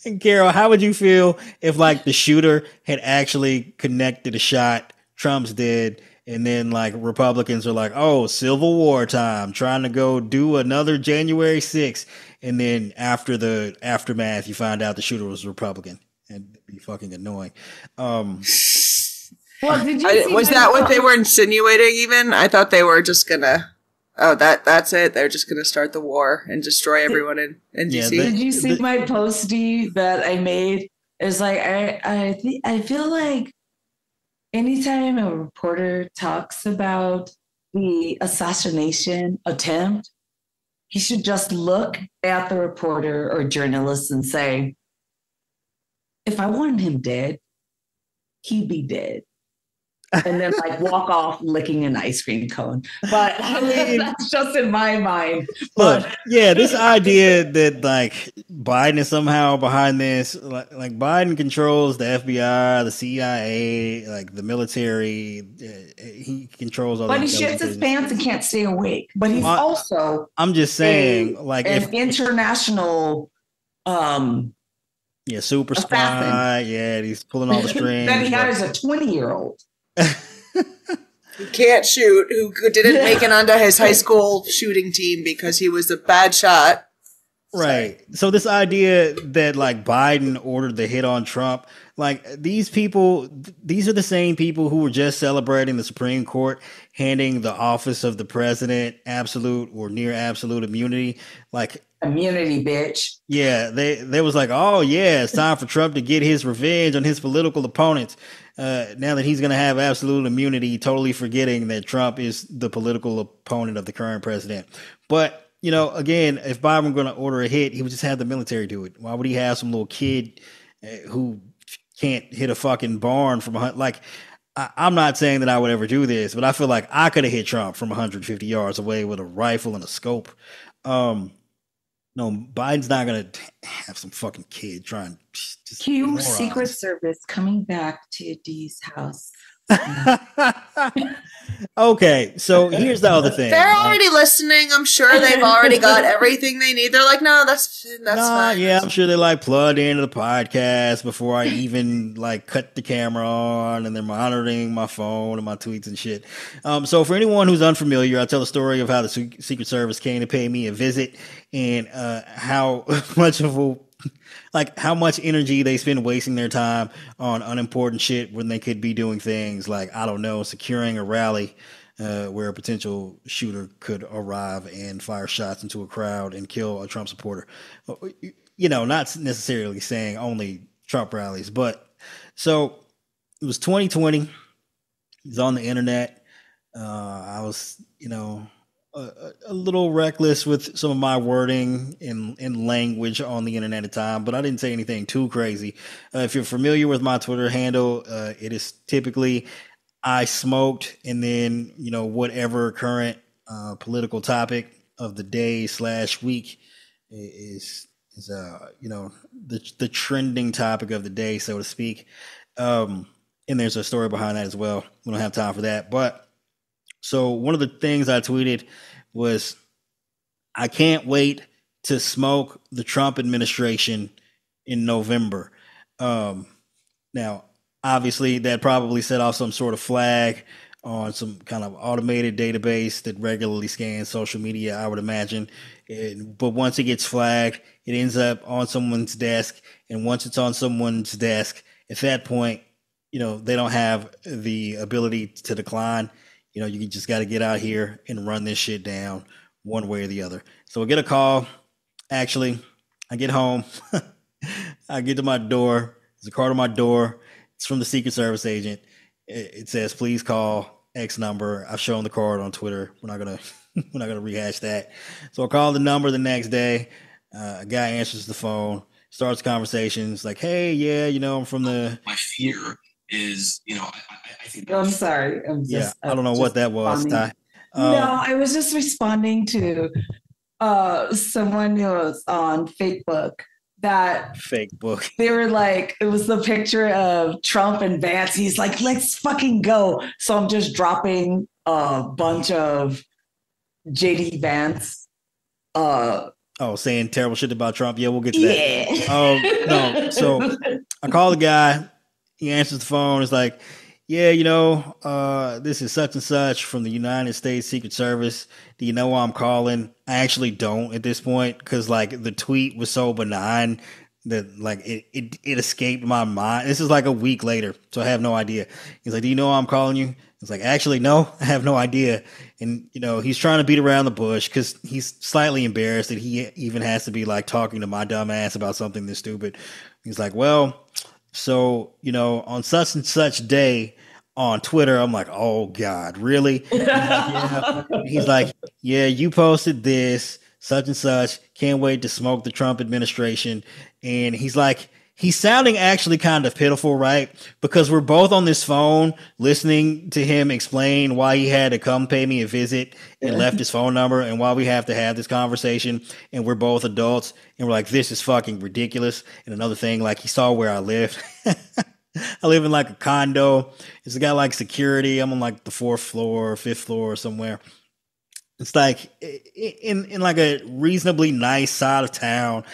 And Carol, how would you feel if like the shooter had actually connected a shot, Trump's did, and then like Republicans are like, oh, Civil War time, trying to go do another January 6th. And then after the aftermath, you find out the shooter was Republican. And it'd be fucking annoying. Um, Well, did you see was that what they were insinuating even? I thought they were just gonna, that's it. They're just gonna start the war and destroy everyone in DC. Did you see my postie that I made? It's like, I feel like anytime a reporter talks about the assassination attempt, he should just look at the reporter or journalist and say, if I wanted him dead, he'd be dead. And then like walk off licking an ice cream cone. But I mean, that's just in my mind. Look, yeah, this idea that like Biden is somehow behind this, like Biden controls the FBI, the CIA, like the military. He controls all. But he shits his pants and can't stay awake. But he's also. I'm just saying, like, an international. Super spy. Yeah, he's pulling all the strings. That he hires a 20-year-old. Who can't shoot, who didn't make it onto his high school shooting team because he was a bad shot. Right. So this idea that like Biden ordered the hit on Trump, like these people, these are the same people who were just celebrating the Supreme Court handing the office of the president absolute or near absolute immunity. Like immunity, bitch. Yeah, they was like, oh yeah, it's time for Trump to get his revenge on his political opponents. Now that he's going to have absolute immunity, totally forgetting that Trump is the political opponent of the current president. But, you know, again, if Biden were going to order a hit, he would just have the military do it. Why would he have some little kid who can't hit a fucking barn from like, I'm not saying that I would ever do this, but I feel like I could have hit Trump from 150 yards away with a rifle and a scope. No, Biden's not going to have some fucking kid trying to Cue Secret Service coming back to Dee's house. Okay, so here's the other thing. They're already listening. I'm sure they've already got everything they need. They're like, no, that's fine. Yeah, I'm sure they like plugged into the podcast before I even like cut the camera on, and they're monitoring my phone and my tweets and shit. So for anyone who's unfamiliar, I'll tell the story of how the Secret Service came to pay me a visit and how much of a how much energy they spend wasting their time on unimportant shit when they could be doing things like, I don't know, securing a rally where a potential shooter could arrive and fire shots into a crowd and kill a Trump supporter. You know, not necessarily saying only Trump rallies, but so it was 2020. It was on the internet. I was, you know, a little reckless with some of my wording in language on the internet at the time, but I didn't say anything too crazy. If you're familiar with my Twitter handle, it is typically I smoked and then, you know, whatever current political topic of the day / week is you know, the trending topic of the day, so to speak. And there's a story behind that as well. We don't have time for that, but so one of the things I tweeted was, I can't wait to smoke the Trump administration in November. Now, obviously, that probably set off some sort of flag on some kind of automated database that regularly scans social media, I would imagine. But once it gets flagged, it ends up on someone's desk. And once it's on someone's desk, at that point, you know, they don't have the ability to decline. You know, you just got to get out here and run this shit down one way or the other. So I get a call. Actually, I get home. I get to my door. There's a card on my door. It's from the Secret Service agent. It says, please call X number. I've shown the card on Twitter. We're not gonna rehash that. So I call the number the next day. A guy answers the phone, starts conversations like, hey, yeah, you know, I'm from the... My fear is, you know, I think... I'm sorry. I don't know what that was, Ty. No, I was just responding to someone who was on Facebook that fake book. They were like, it was the picture of Trump and Vance. He's like, let's fucking go. So I'm just dropping a bunch of JD Vance Oh, saying terrible shit about Trump. Yeah, we'll get to that. Yeah. No. So I call the guy. He answers the phone. It's like, yeah, this is such and such from the United States Secret Service. Do you know why I'm calling? I actually don't at this point because like the tweet was so benign that like it escaped my mind. This is like a week later, so I have no idea. He's like, do you know why I'm calling you? It's like, actually, no, I have no idea. And, he's trying to beat around the bush because he's slightly embarrassed that he even has to be like talking to my dumb ass about something this stupid. He's like, well, so, on such and such day on Twitter, I'm like, oh God, really? He's like, yeah, you posted this, such and such. Can't wait to smoke the Trump administration. And he's like, he's sounding actually kind of pitiful, right? Because we're both on this phone listening to him explain why he had to come pay me a visit and left his phone number and why we have to have this conversation. And we're both adults and we're like, this is fucking ridiculous. And another thing, like he saw where I lived. I live in like a condo. It's got like security. I'm on like the 4th floor, 5th floor or somewhere. It's like in like a reasonably nice side of town.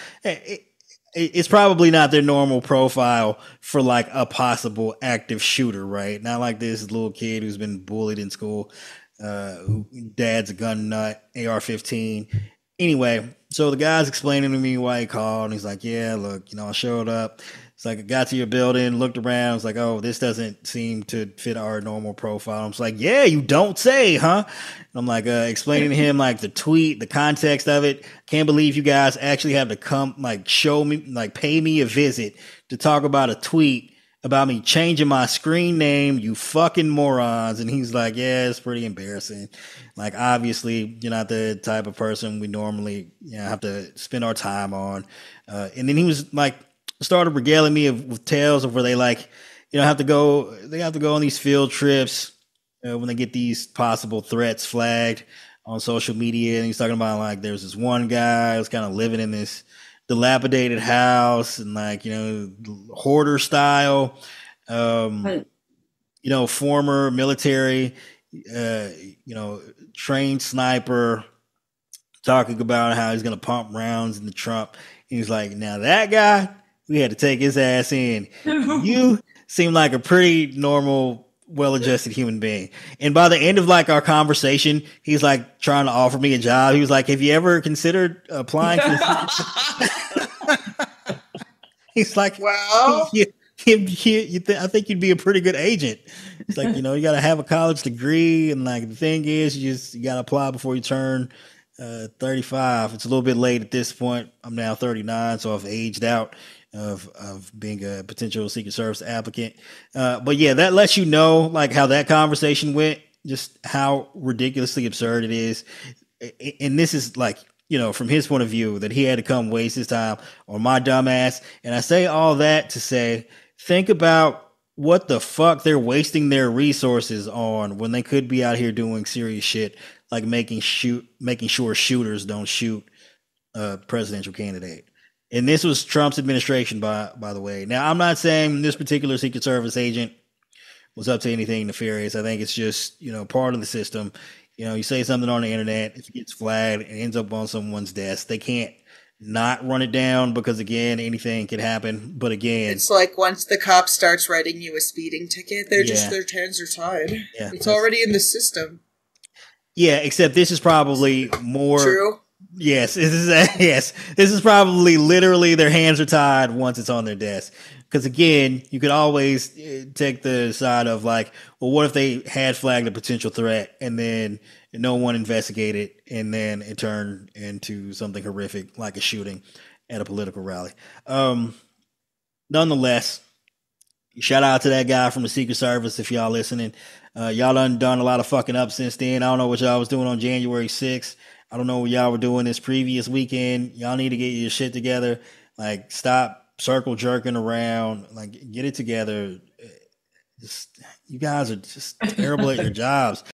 It's probably not their normal profile for like a possible active shooter, right? Not like this little kid who's been bullied in school, who dad's a gun nut, AR-15. Anyway, so the guy's explaining to me why he called, and he's like, yeah, look, I showed up. It's like I got to your building, looked around, I was like, oh, this doesn't seem to fit our normal profile. I'm just like, yeah, you don't say, huh? And I'm like explaining to him like the tweet, the context of it. Can't believe you guys actually have to come like show me, like pay me a visit to talk about a tweet about me changing my screen name, you fucking morons. And he's like, yeah, it's pretty embarrassing. Like, obviously, you're not the type of person we normally have to spend our time on. And then he was like, started regaling me with tales of where they like, have to go on these field trips when they get these possible threats flagged on social media. And he's talking about like, there's this one guy who's kind of living in this dilapidated house and like, hoarder style, former military, trained sniper talking about how he's going to pump rounds in the Trump. And he's like, now that guy, we had to take his ass in. You seem like a pretty normal, well-adjusted human being. And by the end of like our conversation, he's like trying to offer me a job. He was like, have you ever considered applying for He's like, well, I think you'd be a pretty good agent. It's like, you got to have a college degree. And like, the thing is, you got to apply before you turn 35. It's a little bit late at this point. I'm now 39, so I've aged out of being a potential Secret Service applicant. But yeah, that lets you know like how that conversation went, just how ridiculously absurd it is. And this is like, from his point of view, that he had to come waste his time on my dumb ass. And I say all that to say, think about what the fuck they're wasting their resources on when they could be out here doing serious shit, like making sure shooters don't shoot a presidential candidate. And this was Trump's administration, by the way. Now, I'm not saying this particular Secret Service agent was up to anything nefarious. I think it's just, part of the system. You say something on the internet, if it gets flagged and ends up on someone's desk, they can't not run it down because, again, anything can happen. But again, it's like once the cop starts writing you a speeding ticket, their hands are tied. Yeah, it's already in the system. Yeah, except this is probably more true. Yes, this is probably literally their hands are tied once it's on their desk. Because again, you could always take the side of like, well, what if they had flagged a potential threat and then no one investigated and then it turned into something horrific like a shooting at a political rally. Nonetheless, shout out to that guy from the Secret Service if y'all listening. Y'all done a lot of fucking up since then. I don't know what y'all was doing on January 6th. I don't know what y'all were doing this previous weekend. Y'all need to get your shit together. Like, stop circle jerking around. Like, get it together. You guys are just terrible at your jobs.